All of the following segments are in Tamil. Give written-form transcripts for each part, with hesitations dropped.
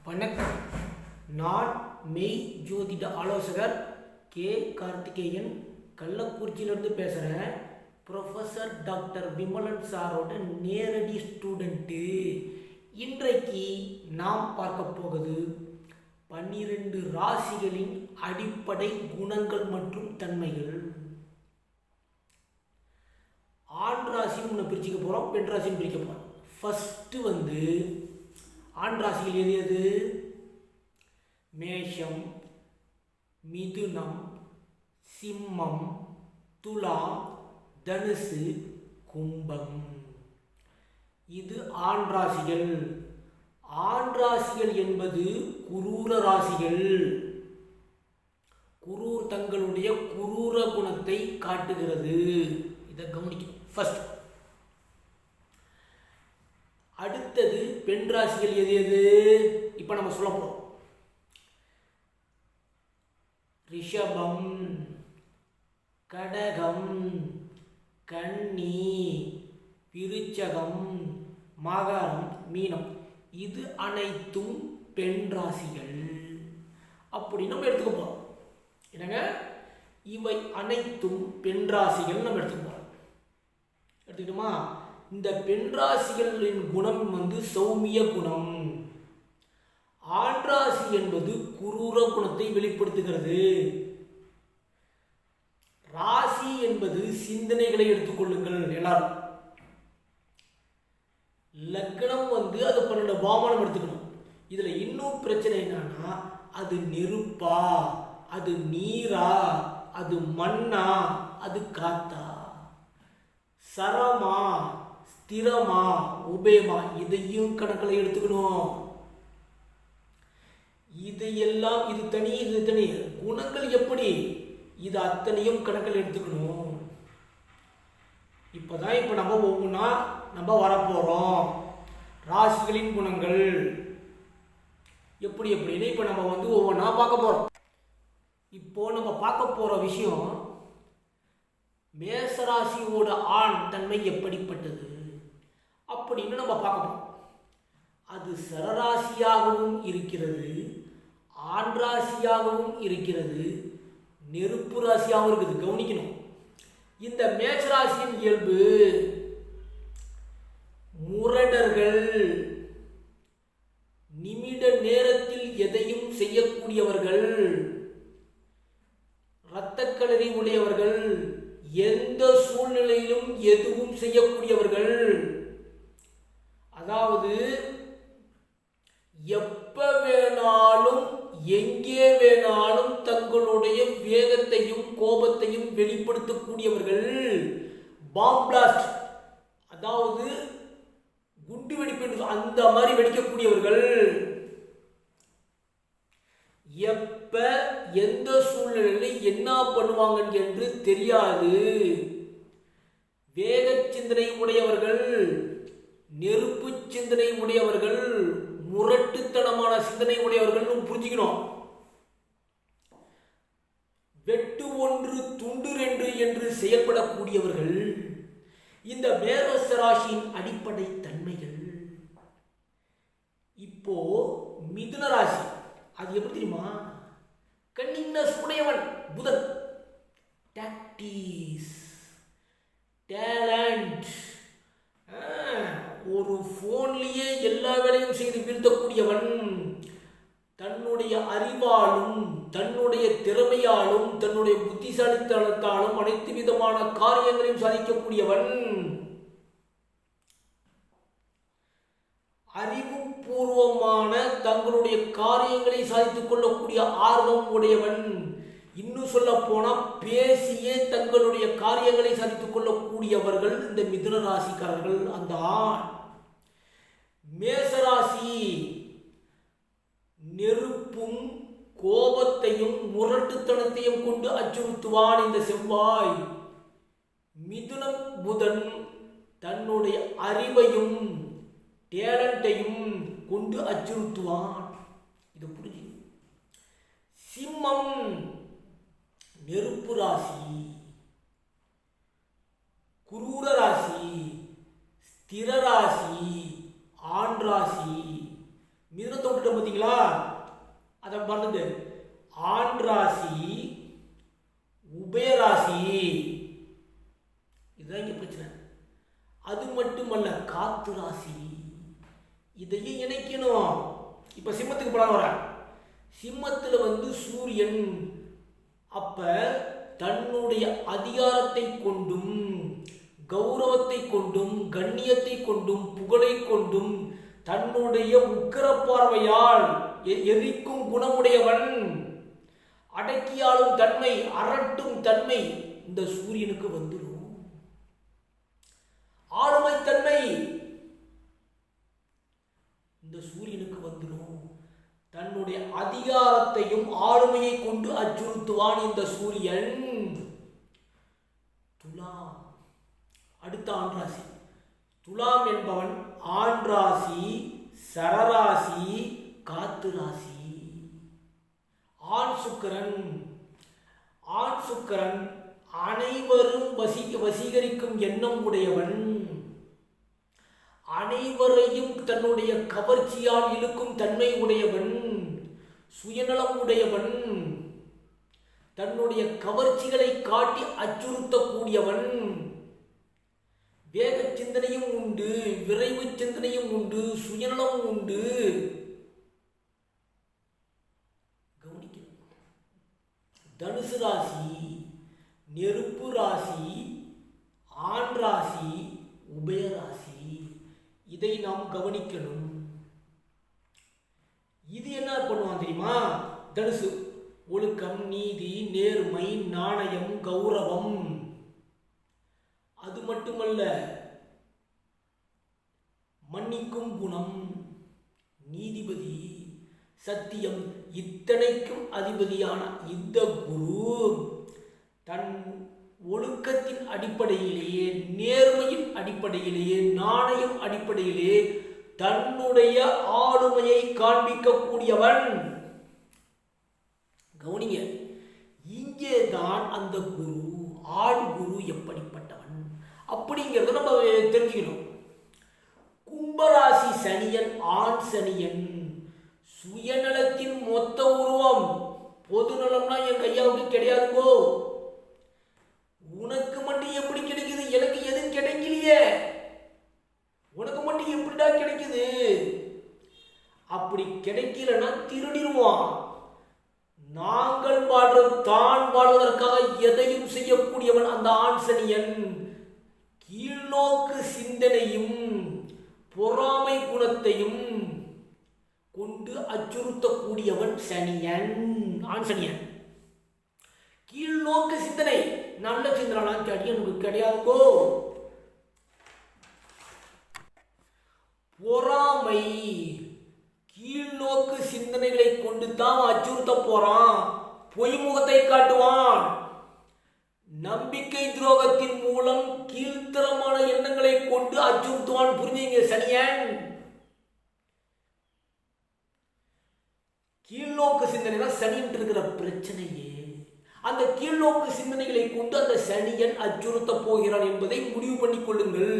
வணக்கம். நான் மெய் ஜோதிட ஆலோசகர் கே கார்த்திகேயன், கள்ளக்குறிச்சியிலிருந்து பேசுகிறேன். ப்ரொஃபஸர் டாக்டர் விமலன் சாரோட நேரடி ஸ்டூடெண்ட்டு. இன்றைக்கு நாம் பார்க்க போகுது 12 ராசிகளின் அடிப்படை குணங்கள் மற்றும் தன்மைகள். ஆண் ராசின்னு ஒன்று பிரிச்சுக்க போகிறோம், பெண் ராசின்னு பிரிக்க போகிறோம். ஃபஸ்ட்டு ஆண் ராசிகள் எது எது? மேஷம், மிதுனம், சிம்மம், துலாம், தனுசு, கும்பம். இது ஆண் ராசிகள். ஆண் ராசிகள் என்பது குரூர ராசிகள். குரூர் தங்களுடைய குரூர குணத்தை காட்டுகிறது. இதை கவனிக்கணும். ஃபர்ஸ்ட். அடுத்தது பெண் ராசிகள் எது எது? இப்போ நம்ம சொல்ல போறோம். ரிஷபம், கடகம், கன்னி, விருச்சகம், மகரம், மீனம். இது அனைத்தும் பெண் ராசிகள் அப்படி நம்ம எடுத்துக்க போறோம். என்னங்க, இவை அனைத்தும் பெண் ராசிகள் நம்ம எடுத்துக்க போறோம். எடுத்துக்கிட்டோமா? இந்த பெண் ராசிகளின் குணம் சௌமிய குணம். ஆண் ராசி என்பது குரூர குணத்தை வெளிப்படுத்துகிறது. ராசி என்பது சிந்தனைகளை எடுத்துக்கொள்ளுங்கள் எல்லாரும். லக்னம் அது 12 பாவனம் எடுத்துக்கணும். இதுல இன்னும் பிரச்சனை என்னன்னா, அது நெருப்பா, அது நீரா, அது மண்ணா, அது காத்தா, சரமா, ஸ்திரமா, உபயமா, இதையும் கணக்கில் எடுத்துக்கணும். இதையெல்லாம் இது தனி, இது தனி. குணங்கள் எப்படி? இது அத்தனையும் கணக்கில் எடுத்துக்கணும். இப்பதான் நம்ம ஒவ்வொன்றா வரப்போறோம். ராசிகளின் குணங்கள் எப்படி எப்படின்னு இப்ப நம்ம ஒவ்வொன்றா பார்க்க போறோம். இப்போ நம்ம பார்க்க போற விஷயம், மேசராசியோட ஆண் தன்மை எப்படிப்பட்டது அப்படின்னு நம்ம பார்க்கணும். அது சரராசியாகவும் இருக்கிறது, ஆண் ராசியாகவும் இருக்கிறது, நெருப்பு ராசியாகவும் இருக்குது. கவனிக்கணும். இந்த மேஷராசியின் இயல்பு முரடர்கள், நிமிட நேரத்தில் எதையும் செய்யக்கூடியவர்கள், இரத்தக்களரி உடையவர்கள், எந்த சூழ்நிலையிலும் எதுவும் செய்யக்கூடியவர்கள். அதாவது எப்ப வேணாலும் எங்கே வேணாலும் தங்களுடைய வேகத்தையும் கோபத்தையும் வெளிப்படுத்தக்கூடியவர்கள். பாம் பிளாஸ்ட், அதாவது குண்டு வெடிப்பு அந்த மாதிரி வெடிக்கக்கூடியவர்கள். எப்ப எந்த சூழ்நிலையில் என்ன பண்ணுவாங்க என்று தெரியாது. வேக சிந்தனை உடையவர்கள், நெருப்பு சிந்தனை உடையவர்கள், முரட்டுத்தனமான சிந்தனை உடையவர்கள் புரிஞ்சுக்கணும். வெட்டு ஒன்று துண்டு ரெண்டு என்று செயல்படக்கூடியவர்கள். இந்த மேஷ ராசியின் அடிப்படை தன்மைகள். இப்போ மிதுன ராசி, அது எப்படி தெரியுமா? கன்னிங்னஸ் உடையவன் புதன். டாக்டிஸ், டேலண்ட், ஒரு போன்லயே எல்லா வேலையும் செய்து வீழ்த்தக்கூடியவன். தன்னுடைய அறிவாலும் தன்னுடைய திறமையாலும் தன்னுடைய புத்திசாலித்தனத்தாலும் அனைத்து விதமான காரியங்களையும் சாதிக்கக்கூடியவன். அறிவுபூர்வமான தங்களுடைய காரியங்களை சாதித்துக் கொள்ளக்கூடிய ஆர்வம் உடையவன். இன்னும் சொல்ல போனா பேசியே தங்களுடைய காரியங்களை சாதித்துக் கொள்ளக்கூடியவர்கள் இந்த மிதுன ராசிக்காரர்கள். அந்த ஆண். மேசராசி நெருப்பும் கோபத்தையும் முரட்டுத்தனத்தையும் கொண்டு அச்சுறுத்துவான் இந்த செவ்வாய். மிதுனம் புதன் தன்னுடைய அறிவையும் டேலண்டையும் கொண்டு அச்சுறுத்துவான். இது புரிஞ்சு. சிம்மம் நெருப்பு ராசி, குரூர ராசி, ஸ்திர ராசி, ஆண் ராசி. மிதுனத்தை விட்டுட்டோம் பார்த்தீங்களா? அதை மறந்துட்டு ஆண் ராசி உபயராசி, இதுதான் இங்க பிரச்சனை. அது மட்டுமல்ல காத்து ராசி, இதையும் இணைக்கணும். இப்ப சிம்மத்துக்கு போலாம் வர. சிம்மத்தில் சூரியன், அப்ப தன்னுடைய அதிகாரத்தை கொண்டும் கௌரவத்தை கொண்டும் கண்ணியத்தை கொண்டும் புகழை கொண்டும் தன்னுடைய உக்கிர பார்வையால் எரிக்கும் குணமுடையவன், அடக்கியாளும் தன்மை, அரட்டும் தன்மை இந்த சூரியனுக்கு வந்துடும். ஆளுமை தன்மை இந்த சூரியனுக்கு வந்துடும். தன்னுடைய அதிகாரத்தையும் ஆளுமையை கொண்டு அச்சுறுத்துவான் இந்த சூரியன். துலாம் அடுத்த ஆண் ராசி. துலாம் என்பவன் ஆண் ராசி, சரராசி, காத்து ராசி. ஆண் சுக்கிரன், ஆண் சுக்கிரன் அனைவரும் வசீகரிக்கும் எண்ணம் உடையவன், அனைவரையும் தன்னுடைய கவர்ச்சியால் இழுக்கும் தன்மை உடையவன், சுயநலம் உடையவன், தன்னுடைய கவர்ச்சிகளை காட்டி அச்சுறுத்தக்கூடியவன். வேக சிந்தனையும் உண்டு, விரைவு சிந்தனையும் உண்டு, சுயநலம் உண்டு. கவனிக்கணும். தனுசு ராசி, நெருப்பு ராசி, ஆண் ராசி, உபயராசி, இதை நாம் கவனிக்கணும். இது என்ன பண்ணுவான் தெரியுமா? தனுசு ஒழுக்கம், நீதி, நேர்மை, நாணயம், கௌரவம். அது மட்டுமல்ல, மன்னிக்கும் குணம், நீதிபதி, சத்தியம், இத்தனைக்கும் அதிபதியான இந்த குரு தன் ஒழுக்கத்தின் அடிப்படையிலேயே, நேர்மையின் அடிப்படையிலேயே, நாணயம் அடிப்படையிலே தன்னுடைய ஆளுமையை காண்பிக்கக்கூடியவன். கவனிங்க, இங்கே தான் அந்த குரு, ஆண் குரு எப்படிப்பட்டவன் அப்படிங்கிறத நம்ம தெரிஞ்சுக்கணும். கும்பராசி சனியன், ஆண் சனியன், சுயநலத்தின் மொத்த உருவம். பொது நலம்னா என் கையாவுக்கு கிடையாதுங்கோ. உனக்கு மட்டும் எப்படி கிடைக்குது? எனக்கு எதுவும் கிடைக்கலையே. உனக்கு மட்டும் எப்படிடா கிடைக்குது? அப்படி கிடைக்கலன்னா திருடிடுவான். நாங்கள் வாழ்றது தான் வாழ்வதற்காக எதையும் செய்யக்கூடியவன் அந்த ஆண் சனியன். கீழ்நோக்கு சிந்தனையும் பொறாமை குணத்தையும் கொண்டு அச்சுறுத்தக்கூடியவன் சனியன், ஆண் சனியன். கீழ்நோக்கு சிந்தனை, நல்ல சிந்தனை எனக்கு கிடையாதுங்கோ. பொறாமை, கீழ்நோக்கு சிந்தனைகளை கொண்டு தான் அச்சுறுத்த போறான். பொய்முகத்தை காட்டுவான். நம்பிக்கை துரோகத்தின் மூலம் கீழ்த்தரமான எண்ணங்களை கொண்டு அச்சுறுத்துவான். புரிஞ்சுங்க சனியன். கீழ்நோக்கு சிந்தனை தான் சனியன் இருக்கிற பிரச்சனையே. அந்த கீழ்நோக்கு சிந்தனைகளை கொண்டு அந்த சனியன் அச்சுறுத்த போகிறான் என்பதை முடிவு பண்ணிக் கொள்ளுங்கள்.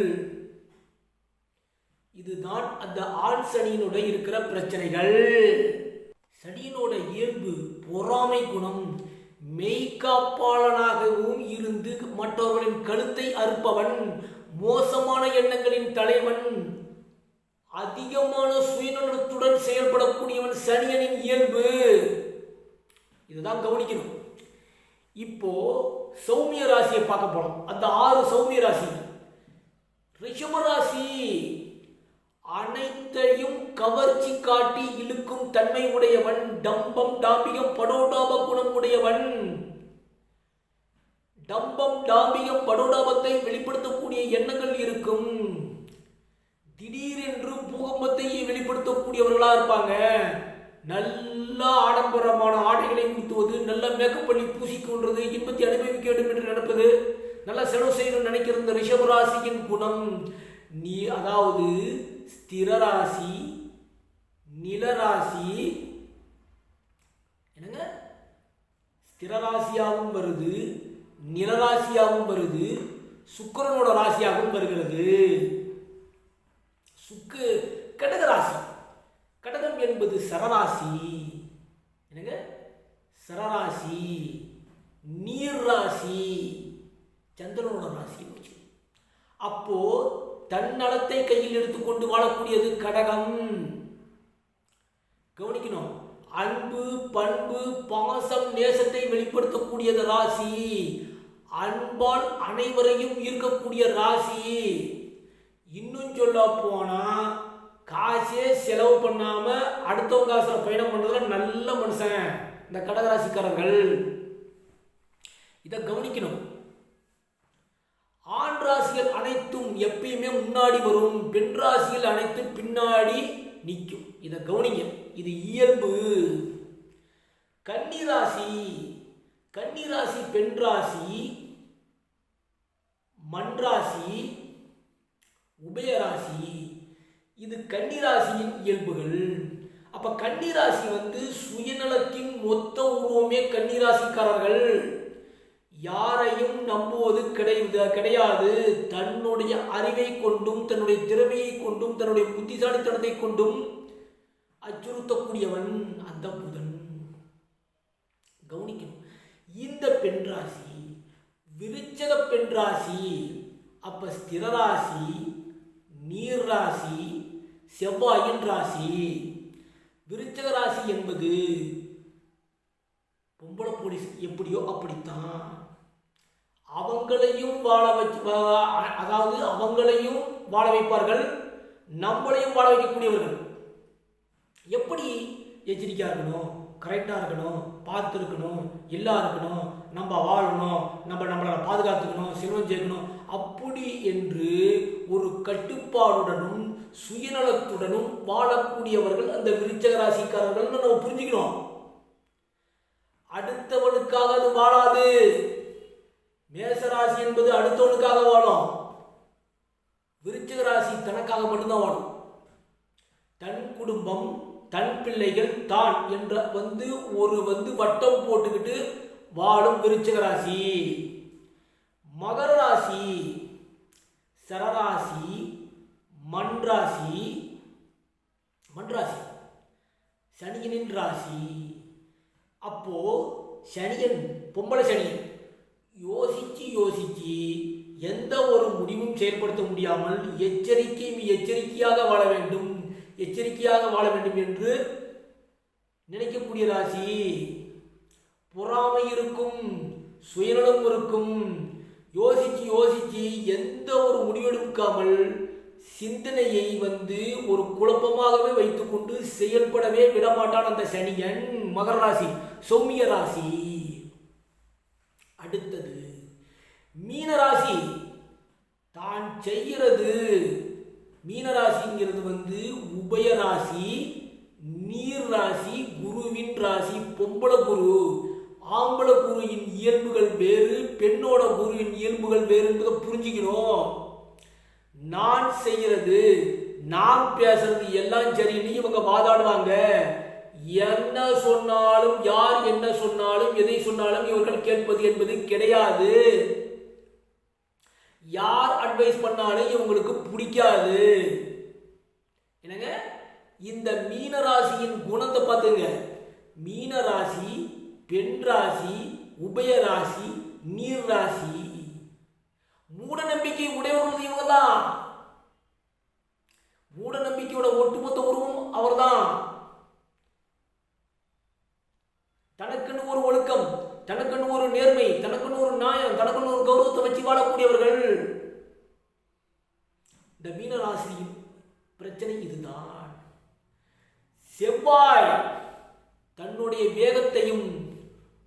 இதுதான் அந்த ஆண் சனியினுடைய இருக்கிற பிரச்சனைகள். சனியினோட இயல்பு பொறாமை குணம். மெய்காப்பாளனாகவும் இருந்து மற்றவர்களின் கழுத்தை அறுப்பவன், மோசமான எண்ணங்களின் தலைவன், அதிகமான சுயநலத்துடன் செயல்படக்கூடியவன் சனியனின் இயல்பு. இதுதான் கவனிக்கணும். இப்போ சௌமிய ராசியை பார்க்க போறோம். அந்த 6 சௌமிய ராசி. ரிஷப ராசி அனைத்தையும் கவர்ச்சி காட்டி இழுக்கும் தன்மை உடையவன், டம்பம் டாம்பிகம் படோடாப குணம் உடையவன். டம்பம் டாம்பிகம் படோடாபத்தை வெளிப்படுத்தக்கூடிய எண்ணங்கள் இருக்கும். திடீரென்று பூகம்பத்தை வெளிப்படுத்தக்கூடியவர்களா இருப்பாங்க. நல்ல ஆடம்பரமான ஆடைகளை உடுத்துவது, நல்ல மேக்கப் பண்ணி பூசிக்கொன்றது, இன்பத்தை அனுபவிக்க வேண்டும் என்று நினைப்பது, நல்ல செலவு செய்யணும்னு நினைக்கிற இந்த ரிஷபராசியின் குணம். அதாவது ஸ்திரராசி, நிலராசி, என்னங்க ஸ்திரராசியாகவும் வருது, நிலராசியாகவும் வருது, சுக்கிரனோட ராசியாகவும் வருகிறது. கடக ராசி. கடகம் என்பது சரராசி. என்னங்க? சரராசி, நீர் ராசி, சந்திரனோட ராசி. அப்போ தன்னலத்தை கையில் எடுத்துக்கொண்டு வாழக்கூடியது கடகம். கவனிக்கணும். அன்பு, பண்பு, பாசம், நேசத்தை வெளிப்படுத்தக்கூடியது ராசி. அன்பால் அனைவரையும் ஈர்க்கக்கூடிய ராசி. இன்னும் சொல்ல போனா காசே செலவு பண்ணாம அடுத்தவங்க காசுல பயணம் பண்றதுல நல்ல மனுஷன் இந்த கடகராசிக்காரர்கள். இதை கவனிக்கணும். ஆண் ராசிகள் அனைத்தும் எப்பயுமே முன்னாடி வரும், பெண் ராசிகள் அனைத்தும் பின்னாடி நிற்கும். இதை கவனிங்க, இது இயல்பு. கன்னிராசி, கன்னிராசி பெண் ராசி, மண் ராசி, உபயராசி. இது கன்னிராசியின் இயல்புகள். அப்ப கன்னிராசி சுயநலத்தின் மொத்த உருவமே கன்னிராசிக்காரர்கள். யாரையும் நம்புவது கிடையாது. தன்னுடைய அறிவை கொண்டும் தன்னுடைய திறமையை கொண்டும் தன்னுடைய புத்திசாலித்தனத்தை கொண்டும் அச்சுறுத்தக்கூடியவன் அந்த புதன். கவனிக்கணும். இந்த பெண் ராசி விருச்சக பெண் ராசி. அப்ப ஸ்திரராசி, நீர் ராசி, செவ்வாயின் ராசி. விருச்சக ராசி என்பது பொம்பளை போலீஸ் எப்படியோ அப்படித்தான். அவங்களையும் வாழ வச்சு, அதாவது அவங்களையும் வாழ வைப்பார்கள், நம்மளையும் வாழ வைக்கக்கூடியவர்கள். எப்படி எச்சரிக்கையா இருக்கணும், கரெக்டா இருக்கணும், பார்த்து இருக்கணும், எல்லாம் இருக்கணும், நம்ம வாழணும், நம்மளை பாதுகாத்துக்கணும், செல்வம் சேர்க்கணும், அப்படி என்று ஒரு கட்டுப்பாடுடனும் சுயநலத்துடனும் வாழக்கூடியவர்கள் அந்த விருச்சக ராசிக்காரர்கள் நம்ம புரிஞ்சுக்கணும். அடுத்தவனுக்காக அது வாழாது. மேசராசி என்பது அடுத்தவனுக்காக வாழும். விருச்சிக ராசி தனக்காக மட்டும்தான் வாழும். தன் குடும்பம், தன் பிள்ளைகள், தான் என்ற ஒரு வட்டம் போட்டுக்கிட்டு வாழும் விருச்சிக ராசி. மகர ராசி, சரராசி, மண் ராசி, சனியனின் ராசி. அப்போ சனியன், பொம்பளை சனியன் யோசிச்சு எந்த ஒரு முடிவும் செயல்படுத்த முடியாமல் எச்சரிக்கையாக வாழ வேண்டும் என்று நினைக்கக்கூடிய ராசி. பொறாமை இருக்கும், சுயநலம் இருக்கும். யோசிச்சு எந்த ஒரு முடிவெடுக்காமல் சிந்தனையை ஒரு குழப்பமாகவே வைத்துக்கொண்டு செயல்படவே விடமாட்டான் அந்த சனியன். மகர ராசி, சௌமிய ராசி. அடுத்தது மீனராசி. தான் செய்கிறது, மீனராசிங்கிறது உபயராசி, நீர் ராசி, குருவின் ராசி. பொம்பளை குரு, ஆம்பளை குருவின் இயல்புகள் வேறு, பெண்ணோட குருவின் இயல்புகள் வேறு என்பதை புரிஞ்சுக்கணும். நான் செய்யறது, நான் பேசுறது எல்லாம் சரின்னு இவங்க வாதாடுவாங்க. என்ன சொன்னாலும், யார் என்ன சொன்னாலும், எதை சொன்னாலும் இவர்கள் கேட்பது என்பது கிடையாது. யார் அட்வைஸ் பண்ணாலும் இவங்களுக்கு பிடிக்காது. என்னங்க, இந்த மீனராசியின் குணத்தை பார்த்துங்க. மீனராசி, பெண் ராசி, உபயராசி, நீர் ராசி. மூட நம்பிக்கை உடையவர்கள் இவங்க தான். மூட நம்பிக்கையோட ஒட்டுமொத்த உருவம் அவர்தான். தனக்குன்னு ஒரு ஒழுக்கம், தனக்குன்னு ஒரு நேர்மை, தனக்குன்னு ஒரு நியாயம், தனக்குன்னு ஒரு கௌரவத்தை வச்சு வாழக்கூடியவர்கள். இந்த மீனராசியின் பிரச்சனை இதுதான். செவ்வாய் தன்னுடைய வேகத்தையும்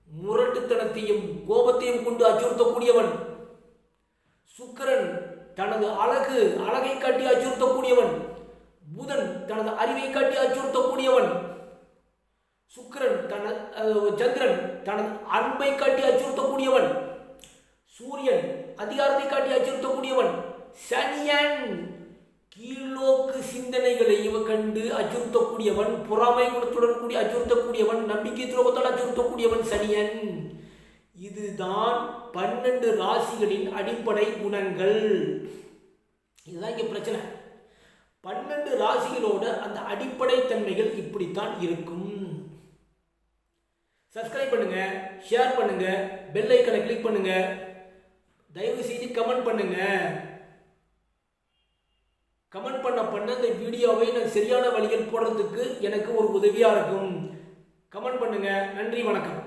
முரட்டுத்தனத்தையும் கோபத்தையும் கொண்டு அச்சுறுத்தக்கூடியவன். சுக்கிரன் தனது அழகை காட்டி அச்சுறுத்தக்கூடியவன். புதன் தனது அறிவை காட்டி அச்சுறுத்தக்கூடியவன். சந்திரன் தனது அன்பை காட்டி அச்சுறுத்தக்கூடியவன். சூரியன் அதிகாரத்தை காட்டி அச்சுறுத்தக்கூடியவன். சனியன் கீழ்நோக்கு சிந்தனைகளை கண்டு அச்சுறுத்தக்கூடியவன். பொறாமை குணத்துடன் கூடி அச்சுறுத்தக்கூடியவன். நம்பிக்கை துரோகத்தால் அச்சுறுத்தக்கூடியவன் சனியன். இதுதான் 12 ராசிகளின் அடிப்படை குணங்கள். இதுதான் இங்க பிரச்சனை. 12 ராசிகளோட அந்த அடிப்படை தன்மைகள் இப்படித்தான் இருக்கும். சப்ஸ்கிரைப் பண்ணுங்க, ஷேர் பண்ணுங்க, பெல் ஐக்கனை கிளிக் பண்ணுங்க, தயவு செய்து கமெண்ட் பண்ணுங்க. கமெண்ட் பண்ண இந்த வீடியோவை நான் சரியான வழியில் போடுறதுக்கு எனக்கு ஒரு உதவியா இருக்கும். கமெண்ட் பண்ணுங்க. நன்றி, வணக்கம்.